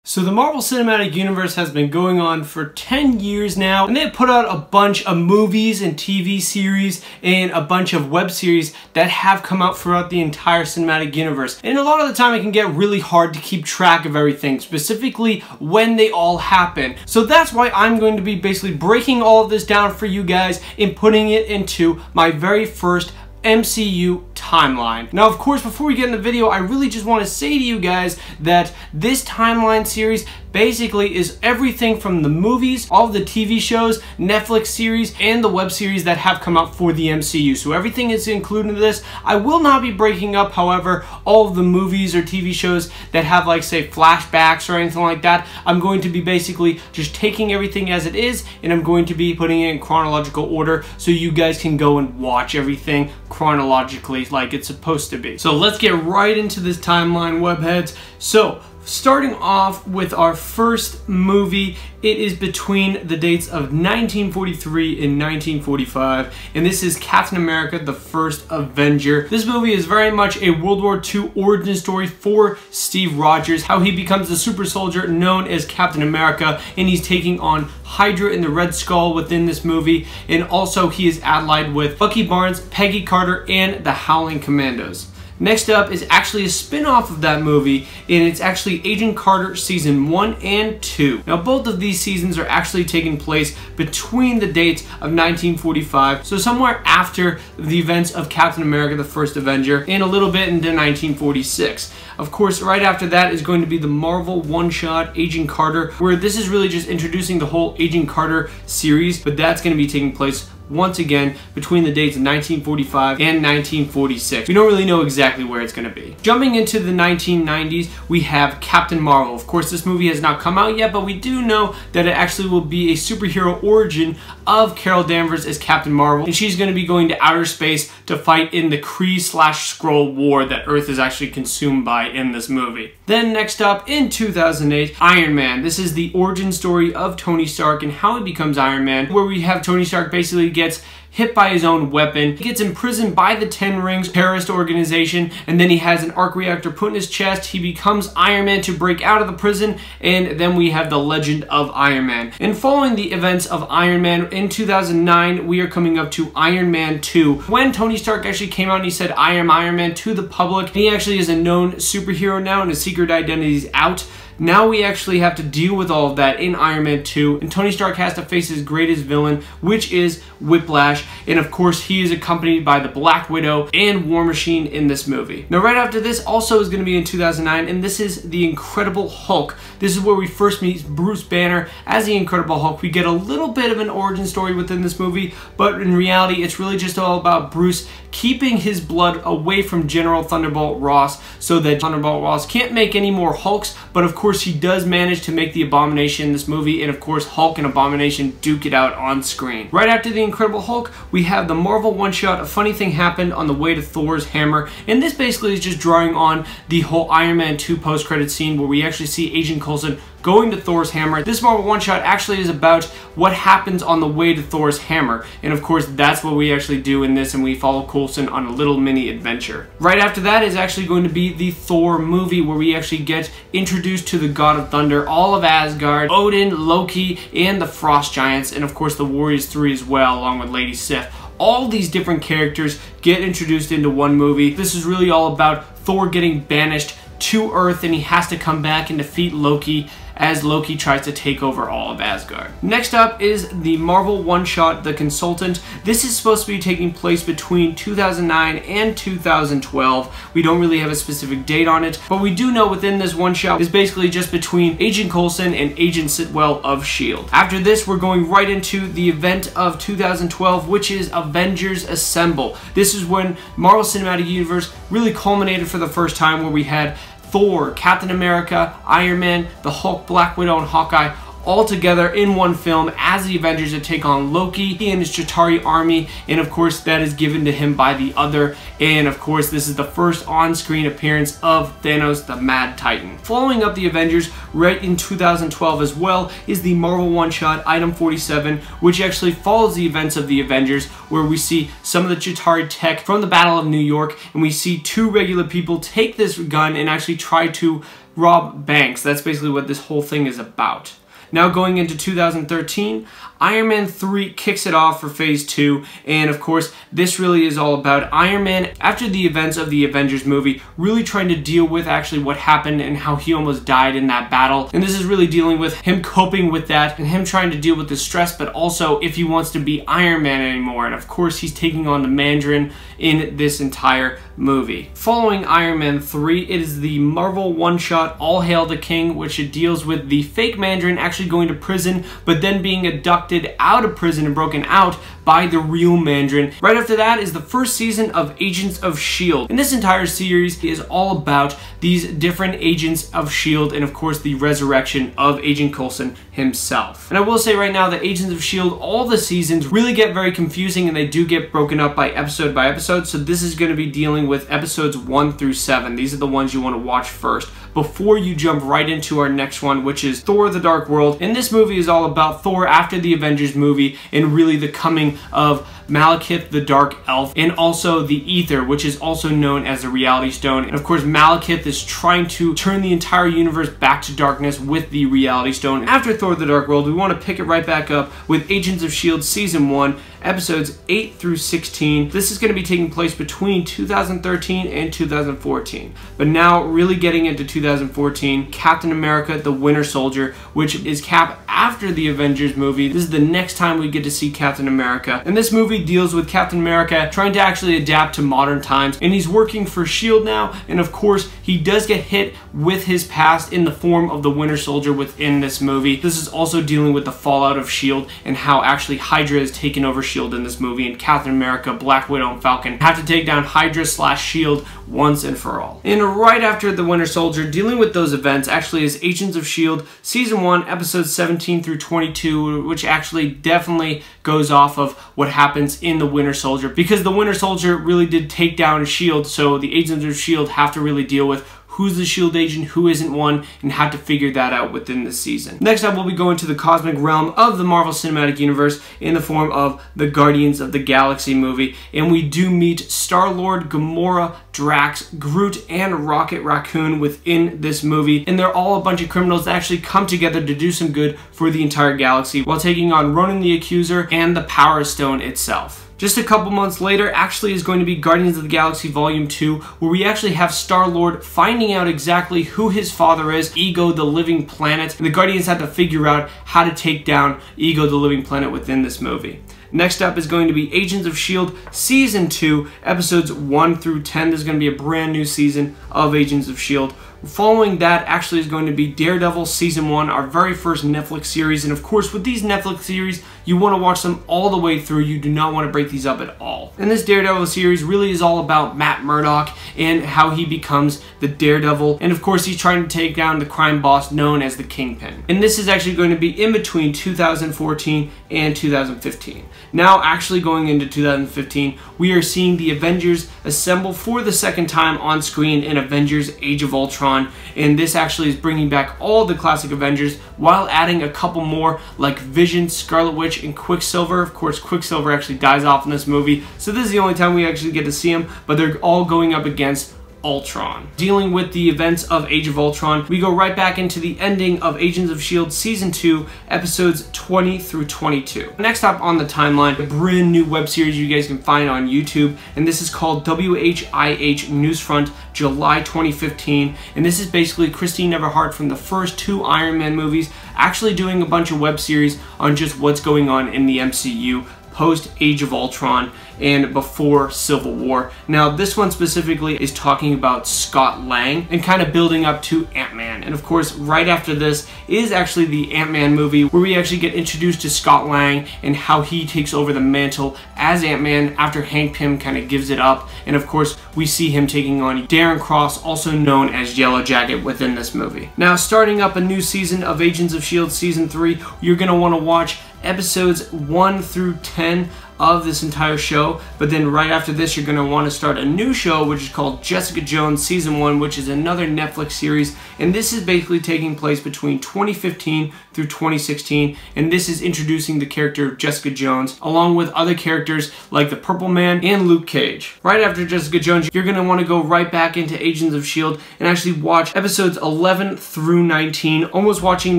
So the Marvel Cinematic Universe has been going on for 10 years now, and they've put out a bunch of movies and TV series and a bunch of web series that have come out throughout the entire cinematic universe. And a lot of the time it can get really hard to keep track of everything, specifically when they all happen. So that's why I'm going to be basically breaking all of this down for you guys and putting it into my very first MCU timeline. Now, of course, before we get in the video, I really just want to say to you guys that this timeline series basically is everything from the movies, all of the TV shows, Netflix series, and the web series that have come out for the MCU. So everything is included in this. I will not be breaking up, however, all of the movies or TV shows that have, like, say, flashbacks or anything like that. I'm going to be basically just taking everything as it is, and I'm going to be putting it in chronological order so you guys can go and watch everything chronologically like it's supposed to be. So let's get right into this timeline, webheads. So starting off with our first movie, it is between the dates of 1943 and 1945, and this is Captain America, the First Avenger. This movie is very much a World War II origin story for Steve Rogers, how he becomes the super soldier known as Captain America, and he's taking on Hydra and the Red Skull within this movie, and also he is allied with Bucky Barnes, Peggy Carter, and the Howling Commandos. Next up is actually a spin-off of that movie, and it's actually Agent Carter Season 1 and 2. Now, both of these seasons are actually taking place between the dates of 1945, so somewhere after the events of Captain America, the First Avenger, and a little bit into 1946. Of course, right after that is going to be the Marvel one-shot Agent Carter, where this is really just introducing the whole Agent Carter series, but that's going to be taking place once again between the dates of 1945 and 1946. We don't really know exactly where it's going to be. Jumping into the 1990s, we have Captain Marvel. Of course, this movie has not come out yet, but we do know that it actually will be a superhero origin of Carol Danvers as Captain Marvel, and she's going to be going to outer space to fight in the Kree/Skrull war that Earth is actually consumed by in this movie. Then next up, in 2008, Iron Man. This is the origin story of Tony Stark and how he becomes Iron Man, where we have Tony Stark basically gets hit by his own weapon. He gets imprisoned by the Ten Rings terrorist organization, and then he has an arc reactor put in his chest. He becomes Iron Man to break out of the prison, and then we have the legend of Iron Man. And following the events of Iron Man in 2009, we are coming up to Iron Man 2. When Tony Stark actually came out and he said, "I am Iron Man" to the public, and he actually is a known superhero now, and his secret identity is out. Now we actually have to deal with all of that in Iron Man 2, and Tony Stark has to face his greatest villain, which is Whiplash, and of course he is accompanied by the Black Widow and War Machine in this movie. Now right after this also is going to be in 2009, and this is The Incredible Hulk. This is where we first meet Bruce Banner as the Incredible Hulk. We get a little bit of an origin story within this movie, but in reality it's really just all about Bruce keeping his blood away from General Thunderbolt Ross so that Thunderbolt Ross can't make any more Hulks, but of course he does manage to make the Abomination in this movie, and of course Hulk and Abomination duke it out on screen. Right after the Incredible Hulk, we have the Marvel one-shot A Funny Thing Happened on the Way to Thor's Hammer, and this basically is just drawing on the whole Iron Man 2 post-credit scene where we actually see Agent Coulson going to Thor's hammer. This Marvel one-shot actually is about what happens on the way to Thor's hammer, and of course that's what we actually do in this, and we follow Coulson on a little mini adventure. Right after that is actually going to be the Thor movie, where we actually get introduced to the God of Thunder, all of Asgard, Odin, Loki, and the Frost Giants, and of course the Warriors 3 as well, along with Lady Sif. All these different characters get introduced into one movie. This is really all about Thor getting banished to Earth, and he has to come back and defeat Loki as Loki tries to take over all of Asgard. Next up is the Marvel one-shot The Consultant. This is supposed to be taking place between 2009 and 2012. We don't really have a specific date on it, but we do know within this one-shot is basically just between Agent Coulson and Agent Sitwell of S.H.I.E.L.D. After this, we're going right into the event of 2012, which is Avengers Assemble. This is when Marvel Cinematic Universe really culminated for the first time, where we had Thor, Captain America, Iron Man, the Hulk, Black Widow, and Hawkeye all together in one film as the Avengers that take on Loki and his Chitauri army, and of course that is given to him by the Other, and of course this is the first on-screen appearance of Thanos the Mad Titan. Following up the Avengers right in 2012 as well is the Marvel one-shot Item 47, which actually follows the events of the Avengers, where we see some of the Chitauri tech from the Battle of New York, and we see two regular people take this gun and actually try to rob banks. That's basically what this whole thing is about. Now going into 2013, Iron Man 3 kicks it off for Phase 2, and of course, this really is all about Iron Man, after the events of the Avengers movie, really trying to deal with actually what happened and how he almost died in that battle. And this is really dealing with him coping with that and him trying to deal with the stress, but also if he wants to be Iron Man anymore. And of course, he's taking on the Mandarin in this entire movie. Following Iron Man 3, it is the Marvel one-shot All Hail the King, which it deals with the fake Mandarin actually going to prison, but then being abducted out of prison and broken out by the real Mandarin. Right after that is the first season of Agents of S.H.I.E.L.D. And this entire series is all about these different agents of S.H.I.E.L.D. and of course the resurrection of Agent Coulson himself. And I will say right now that Agents of S.H.I.E.L.D., all the seasons really get very confusing and they do get broken up by episode, so this is going to be dealing with episodes 1 through 7. These are the ones you want to watch first before you jump right into our next one, which is Thor: The Dark World. And this movie is all about Thor after the Avengers movie and really the coming of Malekith the Dark Elf, and also the Ether, which is also known as the Reality Stone. And of course, Malekith is trying to turn the entire universe back to darkness with the Reality Stone. After Thor: The Dark World, we want to pick it right back up with Agents of S.H.I.E.L.D. Season 1, episodes 8 through 16. This is going to be taking place between 2013 and 2014. But now, really getting into 2014, Captain America: The Winter Soldier, which is Cap after the Avengers movie. This is the next time we get to see Captain America. And this movie deals with Captain America trying to actually adapt to modern times, and he's working for S.H.I.E.L.D. now, and of course he does get hit with his past in the form of the Winter Soldier within this movie. This is also dealing with the fallout of S.H.I.E.L.D. and how actually Hydra has taken over S.H.I.E.L.D. in this movie, and Captain America, Black Widow, and Falcon have to take down Hydra / S.H.I.E.L.D. once and for all. And right after the Winter Soldier, dealing with those events actually is Agents of S.H.I.E.L.D. Season 1, episodes 17 through 22, which actually definitely goes off of what happens in the Winter Soldier, because the Winter Soldier really did take down S.H.I.E.L.D., so the Agents of S.H.I.E.L.D. have to really deal with who's the S.H.I.E.L.D. agent, who isn't one, and how to figure that out within the season. Next up, we'll be going to the cosmic realm of the Marvel Cinematic Universe in the form of the Guardians of the Galaxy movie, and we do meet Star-Lord, Gamora, Drax, Groot, and Rocket Raccoon within this movie, and they're all a bunch of criminals that actually come together to do some good for the entire galaxy while taking on Ronan the Accuser and the Power Stone itself. Just a couple months later actually is going to be Guardians of the Galaxy Volume 2, where we actually have Star-Lord finding out exactly who his father is, Ego the Living Planet, and the Guardians have to figure out how to take down Ego the Living Planet within this movie. Next up is going to be Agents of S.H.I.E.L.D. Season 2, episodes 1 through 10. There's going to be a brand new season of Agents of S.H.I.E.L.D. Following that actually is going to be Daredevil Season 1, our very first Netflix series. And of course, with these Netflix series, you want to watch them all the way through. You do not want to break these up at all. And this Daredevil series really is all about Matt Murdock and how he becomes the Daredevil. And of course, he's trying to take down the crime boss known as the Kingpin. And this is actually going to be in between 2014 and 2015. Now, actually going into 2015, we are seeing the Avengers assemble for the second time on screen in Avengers Age of Ultron. And this actually is bringing back all the classic Avengers while adding a couple more like Vision, Scarlet Witch, and Quicksilver. Of course, Quicksilver actually dies off in this movie, so this is the only time we actually get to see him, but they're all going up against Ultron. Dealing with the events of Age of Ultron, we go right back into the ending of Agents of S.H.I.E.L.D. Season 2, episodes 20 through 22. Next up on the timeline, a brand new web series you guys can find on YouTube, and this is called WHIH Newsfront July 2015, and this is basically Christine Everhart from the first 2 Iron Man movies actually doing a bunch of web series on just what's going on in the MCU post Age of Ultron and before Civil War. Now, this one specifically is talking about Scott Lang and kind of building up to Ant-Man. And of course, right after this is actually the Ant-Man movie, where we actually get introduced to Scott Lang and how he takes over the mantle as Ant-Man after Hank Pym kind of gives it up. And of course, we see him taking on Darren Cross, also known as Yellow Jacket, within this movie. Now, starting up a new season of Agents of S.H.I.E.L.D. Season 3, you're going to want to watch episodes 1 through 10 of this entire show, but then right after this you're going to want to start a new show which is called Jessica Jones Season 1, which is another Netflix series, and this is basically taking place between 2015 through 2016, and this is introducing the character of Jessica Jones along with other characters like the Purple Man and Luke Cage. Right after Jessica Jones, you're going to want to go right back into Agents of S.H.I.E.L.D. and actually watch episodes 11 through 19, almost watching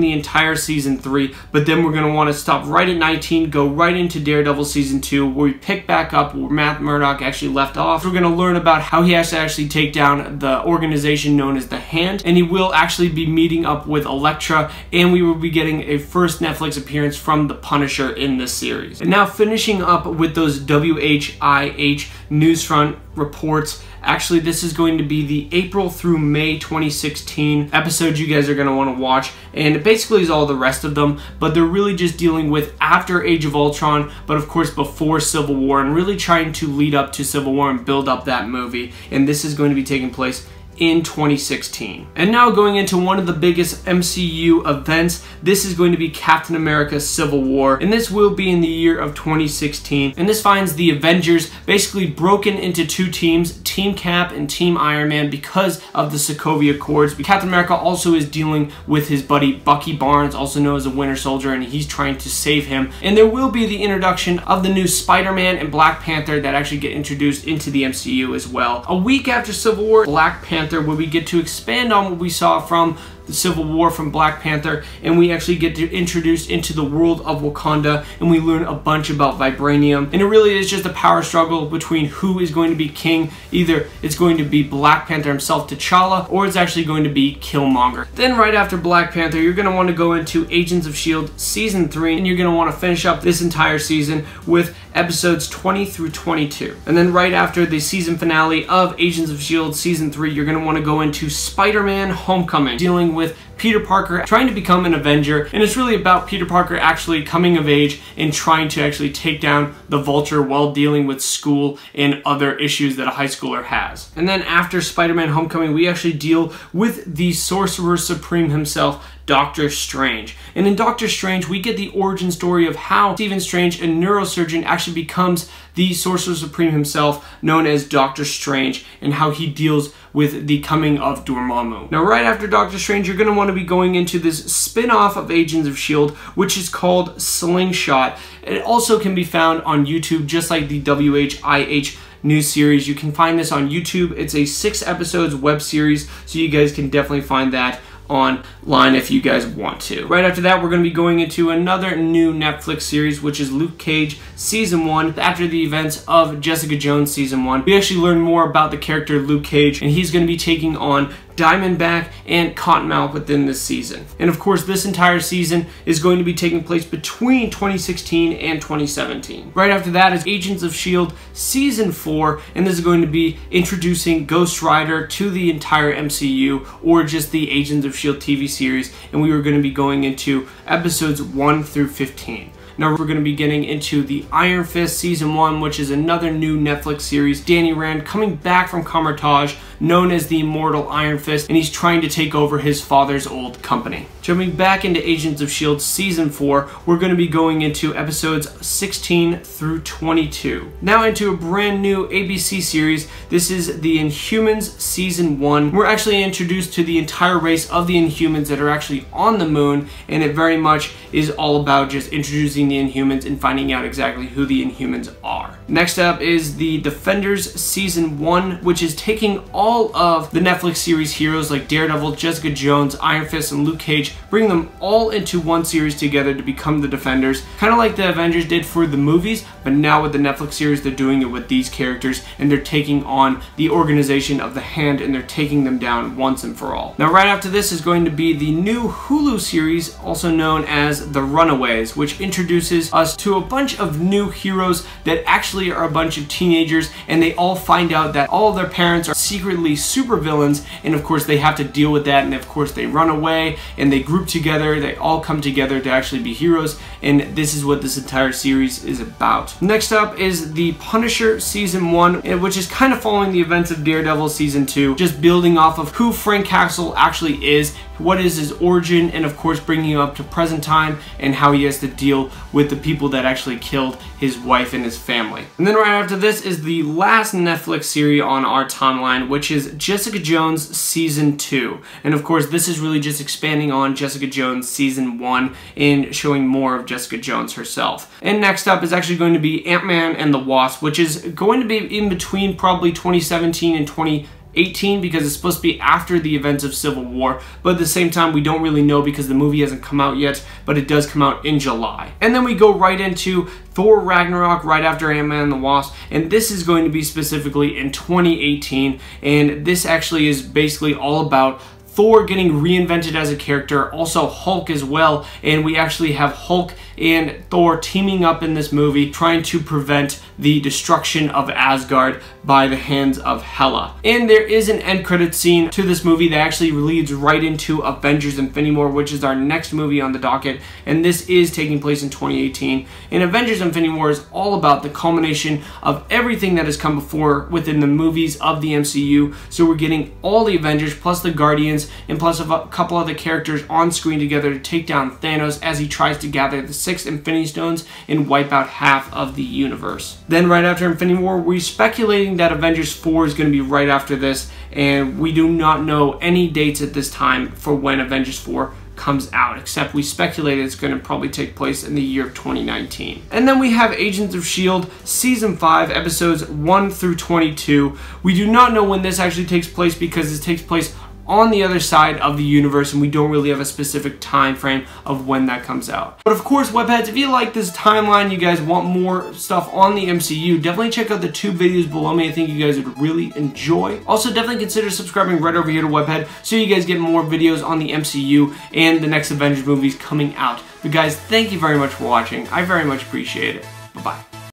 the entire Season 3, but then we're going to want to stop right at 19, go right into Daredevil Season 2, where we pick back up where Matt Murdock actually left off. We're going to learn about how he has to actually take down the organization known as the Hand, and he will actually be meeting up with Elektra, and we will be getting a first Netflix appearance from the Punisher in this series. And now finishing up with those WHIH Newsfront reports. Actually, this is going to be the April through May 2016 episodes you guys are going to want to watch, and it basically is all the rest of them, but they're really just dealing with after Age of Ultron, but of course before Civil War, and really trying to lead up to Civil War and build up that movie, and this is going to be taking place in 2016. And now going into one of the biggest MCU events, this is going to be Captain America Civil War, and this will be in the year of 2016, and this finds the Avengers basically broken into two teams, Team Cap and Team Iron Man, because of the Sokovia Accords. Captain America also is dealing with his buddy Bucky Barnes, also known as the Winter Soldier, and he's trying to save him. And there will be the introduction of the new Spider-Man and Black Panther that actually get introduced into the MCU as well. A week after Civil War, Black Panther, where we get to expand on what we saw from the Civil War from Black Panther, and we actually get to introduced into the world of Wakanda, and we learn a bunch about vibranium, and it really is just a power struggle between who is going to be king. Either it's going to be Black Panther himself, T'Challa, or it's actually going to be Killmonger. Then right after Black Panther, you're going to want to go into Agents of S.H.I.E.L.D. Season 3, and you're going to want to finish up this entire season with episodes 20 through 22. And then right after the season finale of Agents of S.H.I.E.L.D. Season 3, you're going to want to go into Spider-Man Homecoming, dealing with Peter Parker trying to become an Avenger, and it's really about Peter Parker actually coming of age and trying to actually take down the Vulture while dealing with school and other issues that a high schooler has. And then after Spider-Man Homecoming, we actually deal with the Sorcerer Supreme himself, Doctor Strange. And in Doctor Strange, we get the origin story of how Stephen Strange, a neurosurgeon, actually becomes the Sorcerer Supreme himself, known as Doctor Strange, and how he deals with the coming of Dormammu. Now, right after Doctor Strange, you're going to want to be going into this spin-off of Agents of S.H.I.E.L.D., which is called Slingshot. It also can be found on YouTube, just like the WHIH news series. You can find this on YouTube. It's a 6 episodes web series, so you guys can definitely find that online if you guys want to. Right after that, we're going to be going into another new Netflix series, which is Luke Cage Season 1. After the events of Jessica Jones Season 1, we actually learn more about the character Luke Cage, and he's going to be taking on Diamondback and Cottonmouth within this season. And of course, this entire season is going to be taking place between 2016 and 2017. Right after that is Agents of S.H.I.E.L.D. Season 4, and this is going to be introducing Ghost Rider to the entire MCU, or just the Agents of S.H.I.E.L.D. TV series, and we are going to be going into episodes 1 through 15. Now we're going to be getting into the Iron Fist Season 1, which is another new Netflix series. Danny Rand coming back from Kamar-Taj, known as the Immortal Iron Fist, and he's trying to take over his father's old company. Jumping back into Agents of S.H.I.E.L.D. Season 4, we're going to be going into episodes 16 through 22. Now into a brand new ABC series. This is the Inhumans Season 1. We're actually introduced to the entire race of the Inhumans that are actually on the moon, and it very much is all about just introducing the Inhumans and finding out exactly who the Inhumans are. Next up is the Defenders Season 1, which is taking all of the Netflix series heroes like Daredevil, Jessica Jones, Iron Fist, and Luke Cage, bring them all into one series together to become the Defenders, kind of like the Avengers did for the movies, but now with the Netflix series, they're doing it with these characters, and they're taking on the organization of the Hand, and they're taking them down once and for all. Now, right after this is going to be the new Hulu series, also known as The Runaways, which introduces us to a bunch of new heroes that actually are a bunch of teenagers, and they all find out that all of their parents are secretly supervillains, and of course they have to deal with that, and of course they run away, and they group together, they all come together to actually be heroes, and this is what this entire series is about. Next up is the Punisher Season 1, which is kind of following the events of Daredevil Season 2, just building off of who Frank Castle actually is, what is his origin, and of course bringing you up to present time and how he has to deal with the people that actually killed his wife and his family. And then right after this is the last Netflix series on our timeline, which is Jessica Jones Season 2. And of course this is really just expanding on Jessica Jones Season 1 and showing more of Jessica Jones herself. And next up is actually going to be Ant-Man and the Wasp, which is going to be in between probably 2017 and 2018 because it's supposed to be after the events of Civil War, but at the same time we don't really know because the movie hasn't come out yet, but it does come out in July. And then we go right into Thor Ragnarok right after Ant-Man and the Wasp, and this is going to be specifically in 2018, and this actually is basically all about Thor getting reinvented as a character, also Hulk as well, and we actually have Hulk and Thor teaming up in this movie trying to prevent the destruction of Asgard by the hands of Hela. And there is an end credit scene to this movie that actually leads right into Avengers Infinity War, which is our next movie on the docket, and this is taking place in 2018. And Avengers Infinity War is all about the culmination of everything that has come before within the movies of the MCU, so we're getting all the Avengers plus the Guardians and plus a couple other characters on screen together to take down Thanos as he tries to gather the 6 Infinity Stones and wipe out half of the universe. Then right after Infinity War, we're speculating that Avengers 4 is going to be right after this, and we do not know any dates at this time for when Avengers 4 comes out, except we speculate it's going to probably take place in the year of 2019. And then we have Agents of S.H.I.E.L.D. Season 5, Episodes 1 through 22. We do not know when this actually takes place because it takes place on the other side of the universe, and we don't really have a specific time frame of when that comes out. But of course, Webheads, if you like this timeline, you guys want more stuff on the MCU, definitely check out the 2 videos below me. I think you guys would really enjoy. Also, definitely consider subscribing right over here to Webhead so you guys get more videos on the MCU and the next Avengers movies coming out. But guys, thank you very much for watching. I very much appreciate it. Bye-bye.